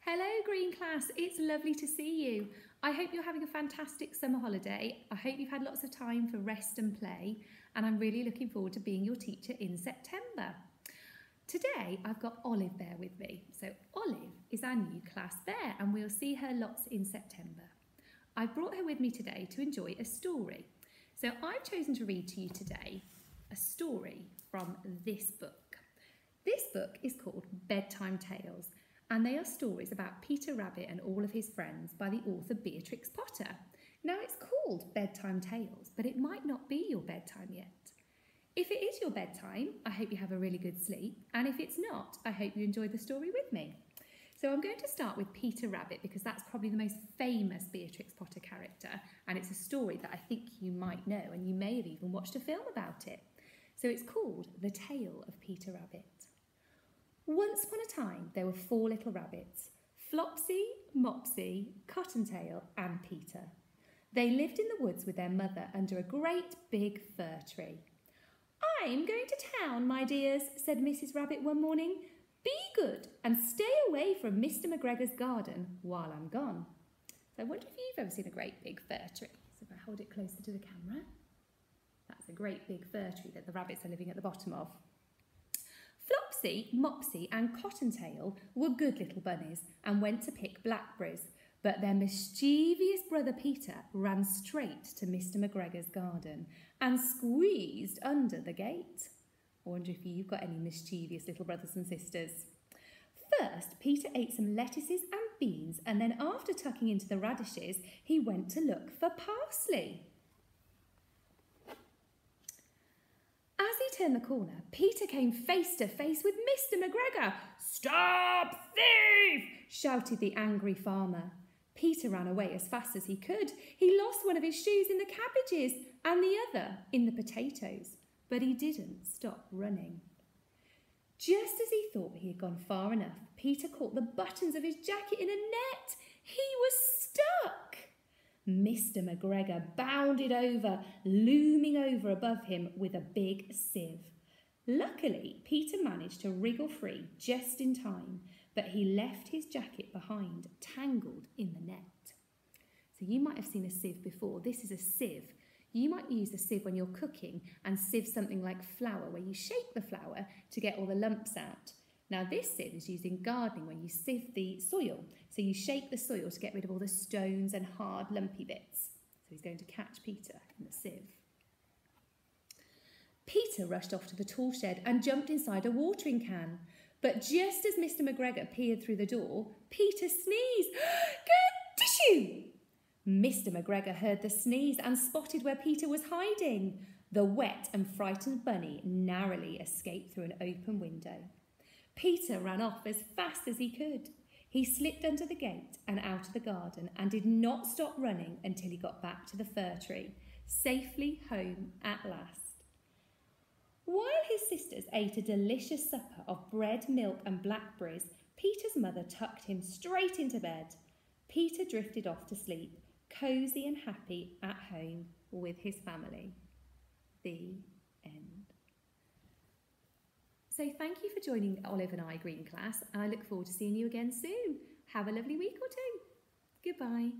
Hello Green class, it's lovely to see you. I hope you're having a fantastic summer holiday. I hope you've had lots of time for rest and play, and I'm really looking forward to being your teacher in September. Today I've got Olive Bear with me. So Olive is our new class bear and we'll see her lots in September. I've brought her with me today to enjoy a story. So I've chosen to read to you today a story from this book. This book is called Bedtime Tales, and they are stories about Peter Rabbit and all of his friends by the author Beatrix Potter. Now it's called Bedtime Tales, but it might not be your bedtime yet. If it is your bedtime, I hope you have a really good sleep, and if it's not, I hope you enjoy the story with me. So I'm going to start with Peter Rabbit because that's probably the most famous Beatrix Potter character, and it's a story that I think you might know, and you may have even watched a film about it. So it's called The Tale of Peter Rabbit. Once upon a time, there were 4 little rabbits, Flopsy, Mopsy, Cottontail and Peter. They lived in the woods with their mother under a great big fir tree. "I'm going to town, my dears," said Mrs. Rabbit one morning. "Be good and stay away from Mr. McGregor's garden while I'm gone." So I wonder if you've ever seen a great big fir tree. So if I hold it closer to the camera, that's a great big fir tree that the rabbits are living at the bottom of. Flopsy, Mopsy and Cottontail were good little bunnies and went to pick blackberries, but their mischievous brother Peter ran straight to Mr. McGregor's garden and squeezed under the gate. I wonder if you've got any mischievous little brothers and sisters. First, Peter ate some lettuces and beans, and then after tucking into the radishes, he went to look for parsley. As he turned the corner, Peter came face to face with Mr. McGregor. "Stop, thief!" shouted the angry farmer. Peter ran away as fast as he could. He lost one of his shoes in the cabbages and the other in the potatoes, but he didn't stop running. Just as he thought he had gone far enough, Peter caught the buttons of his jacket in a net. He was stuck. Mr. McGregor bounded over, looming over above him with a big sieve. Luckily, Peter managed to wriggle free just in time, but he left his jacket behind, tangled in the net. So you might have seen a sieve before. This is a sieve. You might use a sieve when you're cooking and sieve something like flour, where you shake the flour to get all the lumps out. Now this sieve is used in gardening when you sieve the soil. So you shake the soil to get rid of all the stones and hard lumpy bits. So he's going to catch Peter in the sieve. Peter rushed off to the tool shed and jumped inside a watering can. But just as Mr. McGregor peered through the door, Peter sneezed. "Kertishoo!" Mr. McGregor heard the sneeze and spotted where Peter was hiding. The wet and frightened bunny narrowly escaped through an open window. Peter ran off as fast as he could. He slipped under the gate and out of the garden and did not stop running until he got back to the fir tree, safely home at last. While his sisters ate a delicious supper of bread, milk and blackberries, Peter's mother tucked him straight into bed. Peter drifted off to sleep, cosy and happy at home with his family. The end. So thank you for joining Olive and I Green class, and I look forward to seeing you again soon. Have a lovely week or two. Goodbye.